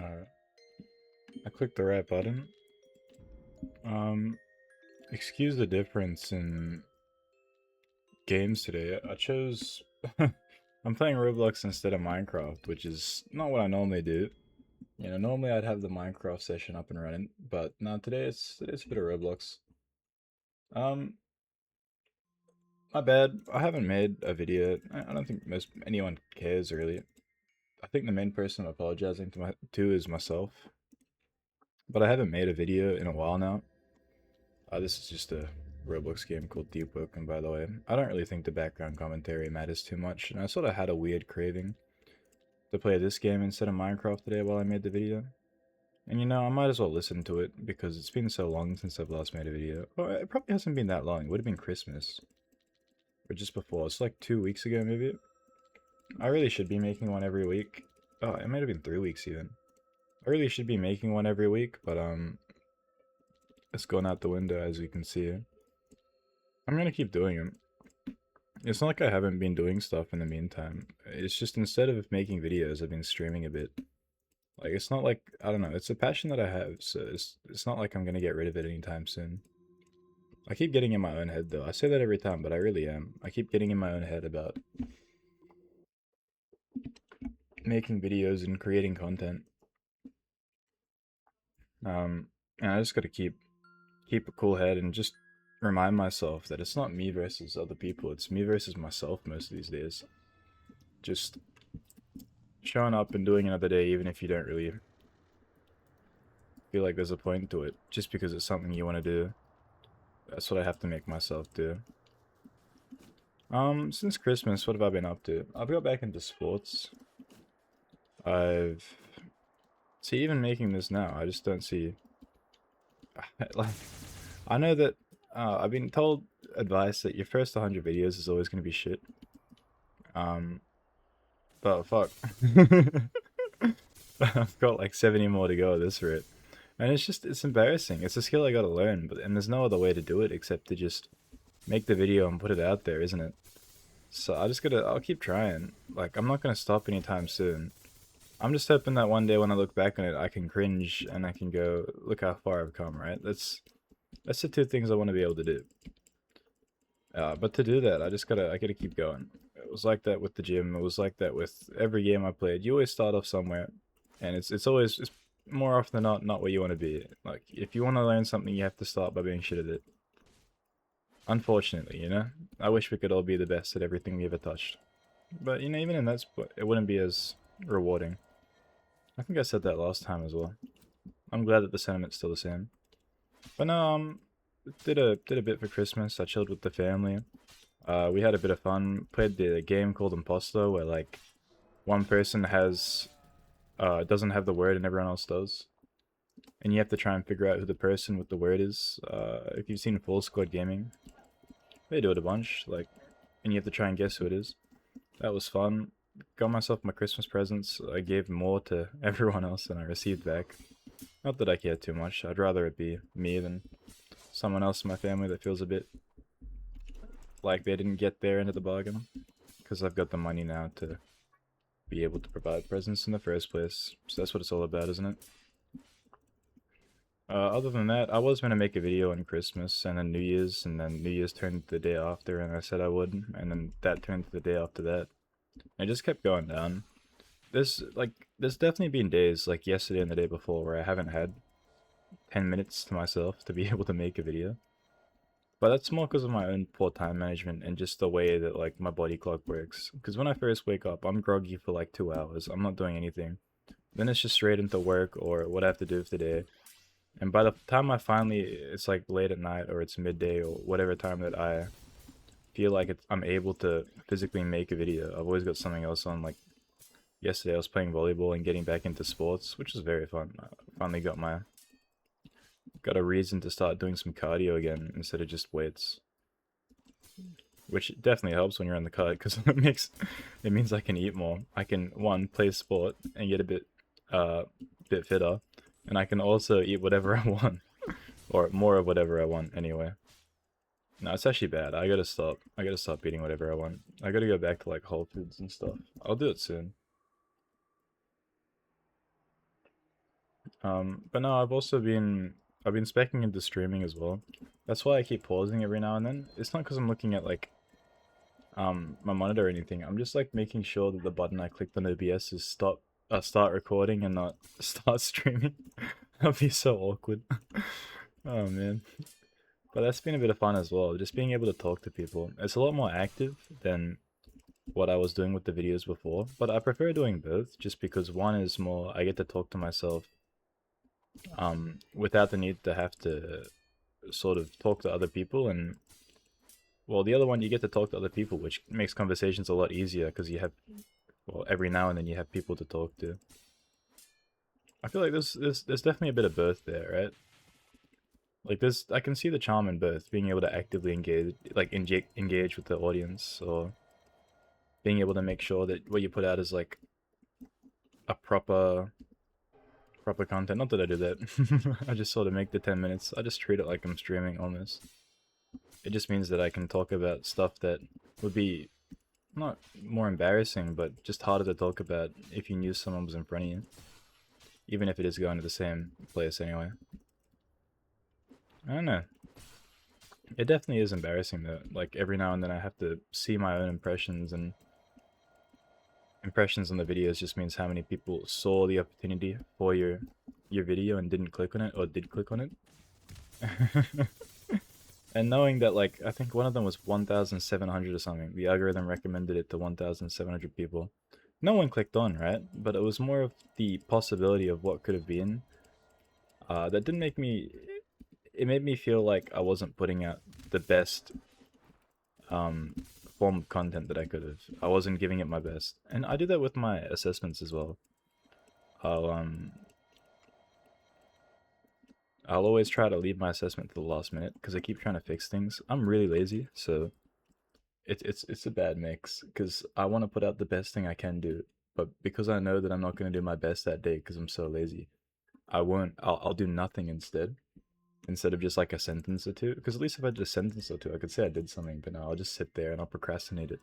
Alright. I clicked the right button. Um, Excuse the difference in games today. I chose... I'm playing Roblox instead of Minecraft, which is not what I normally do. You know, normally I'd have the Minecraft session up and running, but no, today's a bit of Roblox. Um, my bad. I haven't made a video. I don't think anyone cares really. I think the main person I'm apologizing to is myself, but I haven't made a video in a while now. This is just a Roblox game called Deep Woken, by the way. I don't really think the background commentary matters too much, and I sort of had a weird craving to play this game instead of Minecraft today while I made the video. And you know, I might as well listen to it because it's been so long since I've last made a video. Well, it probably hasn't been that long. It would have been Christmas. Or just before. It's like 2 weeks ago, maybe. I really should be making one every week. Oh, it might have been 3 weeks even. I really should be making one every week, but it's gone out the window as you can see. I'm gonna keep doing them. It's not like I haven't been doing stuff in the meantime. It's just instead of making videos, I've been streaming a bit. Like, it's not like, I don't know, it's a passion that I have, so it's not like I'm gonna get rid of it anytime soon. I keep getting in my own head though. I say that every time, but I really am. I keep getting in my own head about making videos and creating content. And I just gotta keep a cool head and just remind myself that it's not me versus other people, it's me versus myself most of these days. Just showing up and doing another day even if you don't really feel like there's a point to it, just because it's something you want to do. That's what I have to make myself do. Since Christmas, what have I been up to? I've got back into sports. See, even making this now, I just don't see... like, I know that I've been told advice that your first 100 videos is always going to be shit. But fuck. I've got like 70 more to go at this rate. And it's embarrassing. It's a skill I gotta learn, and there's no other way to do it except to just make the video and put it out there, isn't it? So I'll keep trying. Like, I'm not gonna stop anytime soon. I'm just hoping that one day when I look back on it, I can cringe and I can go, look how far I've come, right? That's the two things I want to be able to do. But to do that, I gotta keep going. It was like that with the gym. It was like that with every game I played. You always start off somewhere, and it's more often than not where you want to be. Like, if you want to learn something, you have to start by being shit at it. Unfortunately, you know? I wish we could all be the best at everything we ever touched. But, you know, even in that sport, it wouldn't be as rewarding. I think I said that last time as well. I'm glad that the sentiment's still the same. But no, did a bit for Christmas. I chilled with the family. We had a bit of fun. Played the game called Imposter, where like one person doesn't have the word and everyone else does, and you have to try and figure out who the person with the word is. If you've seen Full Squad Gaming, they do it a bunch. Like, and you have to try and guess who it is. That was fun. Got myself my Christmas presents. I gave more to everyone else than I received back. Not that I care too much. I'd rather it be me than someone else in my family that feels a bit like they didn't get their end of the bargain. Because I've got the money now to be able to provide presents in the first place. So that's what it's all about, isn't it? Other than that, I was going to make a video on Christmas and then New Year's, and then New Year's turned to the day after, and I said I would, and then that turned to the day after that. It just kept going down. There's definitely been days, like yesterday and the day before, where I haven't had 10 minutes to myself to be able to make a video. But that's more because of my own poor time management and just the way that like my body clock works. Because when I first wake up, I'm groggy for like 2 hours. I'm not doing anything. Then it's just straight into work or what I have to do for the day. And by the time it's like late at night or it's midday or whatever time that I feel like I'm able to physically make a video, I've always got something else on. Like yesterday I was playing volleyball and getting back into sports, which was very fun. I finally got a reason to start doing some cardio again instead of just weights. Which definitely helps when you're on the cut because it means I can eat more. I can, one, play sport and get a bit fitter, and I can also eat whatever I want. Or more of whatever I want, anyway. No, it's actually bad. I gotta stop eating whatever I want. I gotta go back to, like, Whole Foods and stuff. I'll do it soon. But no, I've been specking into streaming as well. That's why I keep pausing every now and then. It's not because I'm looking at like my monitor or anything. I'm just like making sure that the button I clicked on OBS is start recording and not start streaming. That'd be so awkward. Oh man. But that's been a bit of fun as well. Just being able to talk to people. It's a lot more active than what I was doing with the videos before. But I prefer doing both just because one is more I get to talk to myself without the need to have to sort of talk to other people, and well, the other one you get to talk to other people, which makes conversations a lot easier because you have, well, every now and then you have people to talk to. I feel like there's definitely a bit of both there, right? Like I can see the charm in both, being able to actively engage, like engage with the audience, or being able to make sure that what you put out is like a proper content. Not that I do that. I just sort of make the 10 minutes. I just treat it like I'm streaming almost. It just means that I can talk about stuff that would be not more embarrassing, but just harder to talk about if you knew someone was in front of you. Even if it is going to the same place anyway. I don't know. It definitely is embarrassing though. Like every now and then I have to see my own impressions, and impressions on the videos just means how many people saw the opportunity for your video and didn't click on it, or did click on it. And knowing that, like, I think one of them was 1,700 or something. The algorithm recommended it to 1,700 people. No one clicked on, right? But it was more of the possibility of what could have been. That didn't make me... It made me feel like I wasn't putting out the best form of content that I could have. I wasn't giving it my best. And I do that with my assessments as well. I'll always try to leave my assessment to the last minute because I keep trying to fix things. I'm really lazy, so it's a bad mix because I want to put out the best thing I can do, but because I know that I'm not going to do my best that day because I'm so lazy, I won't. I'll do nothing instead of just like a sentence or two. Because at least if I did a sentence or two, I could say I did something. But no, I'll just sit there and I'll procrastinate it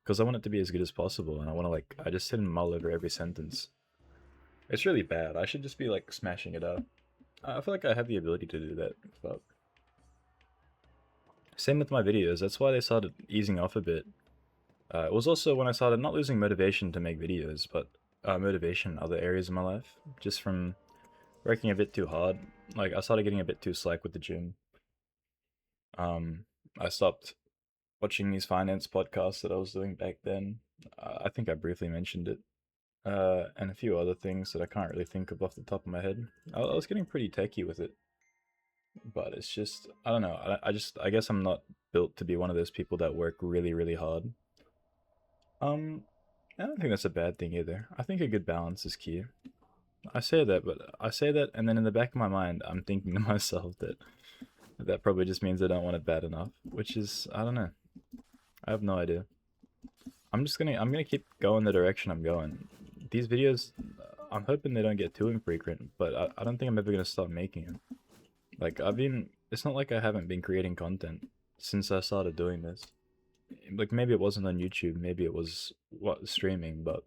because I want it to be as good as possible, and I want to like I just sit and mull over every sentence. It's really bad. I should just be like smashing it out. I feel like I have the ability to do that, but same with my videos. That's why they started easing off a bit. It was also when I started not losing motivation to make videos, but motivation in other areas of my life, just from working a bit too hard. Like I started getting a bit too slack with the gym. I stopped watching these finance podcasts that I was doing back then. I think I briefly mentioned it. And a few other things that I can't really think of off the top of my head. I was getting pretty techie with it, but it's just I don't know. I guess I'm not built to be one of those people that work really really hard. Um, I don't think that's a bad thing either. I think a good balance is key. I say that, and then in the back of my mind, I'm thinking to myself that that probably just means I don't want it bad enough, which is I don't know. I have no idea. I'm gonna keep going the direction I'm going. These videos, I'm hoping they don't get too infrequent, but I don't think I'm ever gonna stop making them. Like it's not like I haven't been creating content since I started doing this. Like maybe it wasn't on YouTube, maybe it was streaming, but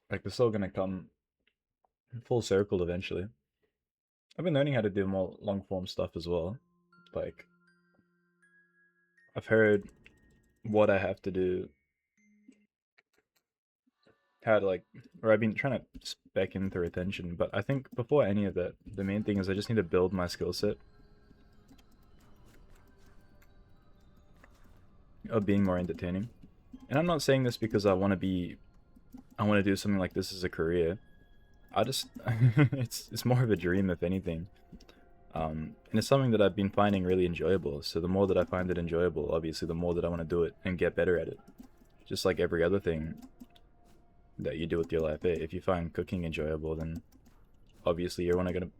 like it's all gonna come full circle eventually. I've been learning how to do more long form stuff as well. Like I've heard what I have to do, how to like, or I've been trying to spec into retention, but I think before any of that, the main thing is I just need to build my skill set of being more entertaining. And I'm not saying this because I want to do something like this as a career. I just, it's more of a dream if anything. And it's something that I've been finding really enjoyable. So the more that I find it enjoyable, obviously the more that I want to do it and get better at it. Just like every other thing that you do with your life. If you find cooking enjoyable, then obviously you're going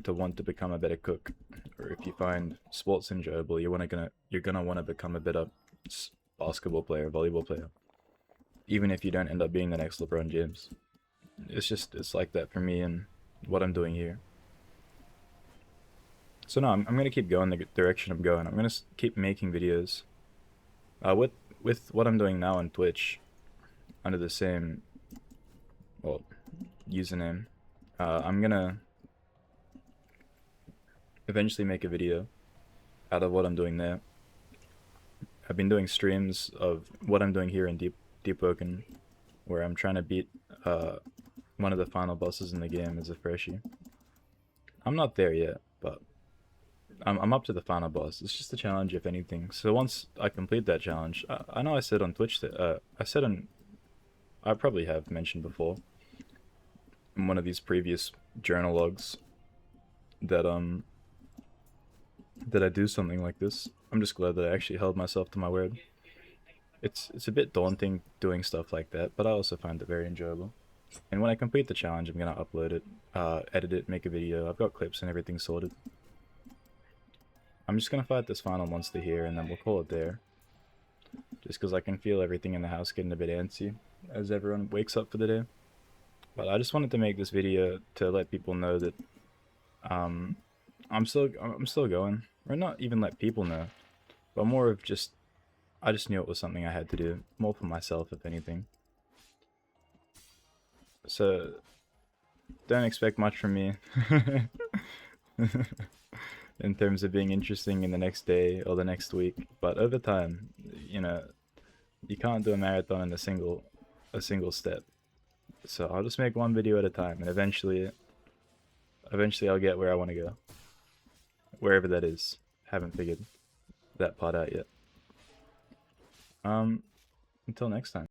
to want to become a better cook. Or if you find sports enjoyable, you're gonna want to become a better basketball player, volleyball player. Even if you don't end up being the next LeBron James. It's like that for me and what I'm doing here. So no, I'm gonna keep going the direction I'm going. I'm gonna keep making videos. With what I'm doing now on Twitch, under the same well, username. I'm gonna eventually make a video out of what I'm doing there. I've been doing streams of what I'm doing here in Deep Woken, where I'm trying to beat one of the final bosses in the game as a freshie. I'm not there yet, but I'm up to the final boss. It's just a challenge, if anything. So once I complete that challenge, I know I said on Twitch that I probably have mentioned before in one of these previous journal logs that I do something like this. I'm just glad that I actually held myself to my word. It's a bit daunting doing stuff like that, but I also find it very enjoyable. And when I complete the challenge, I'm gonna upload it, edit it, make a video. I've got clips and everything sorted. I'm just gonna fight this final monster here, and then we'll call it there. Just because I can feel everything in the house getting a bit antsy as everyone wakes up for the day. But I just wanted to make this video to let people know that I'm still going, or not even let people know, but more of just I just knew it was something I had to do, more for myself if anything. So don't expect much from me in terms of being interesting in the next day or the next week, but over time, you know, you can't do a marathon in a single step. So I'll just make one video at a time, and eventually I'll get where I want to go, wherever that is. Haven't figured that part out yet. Until next time.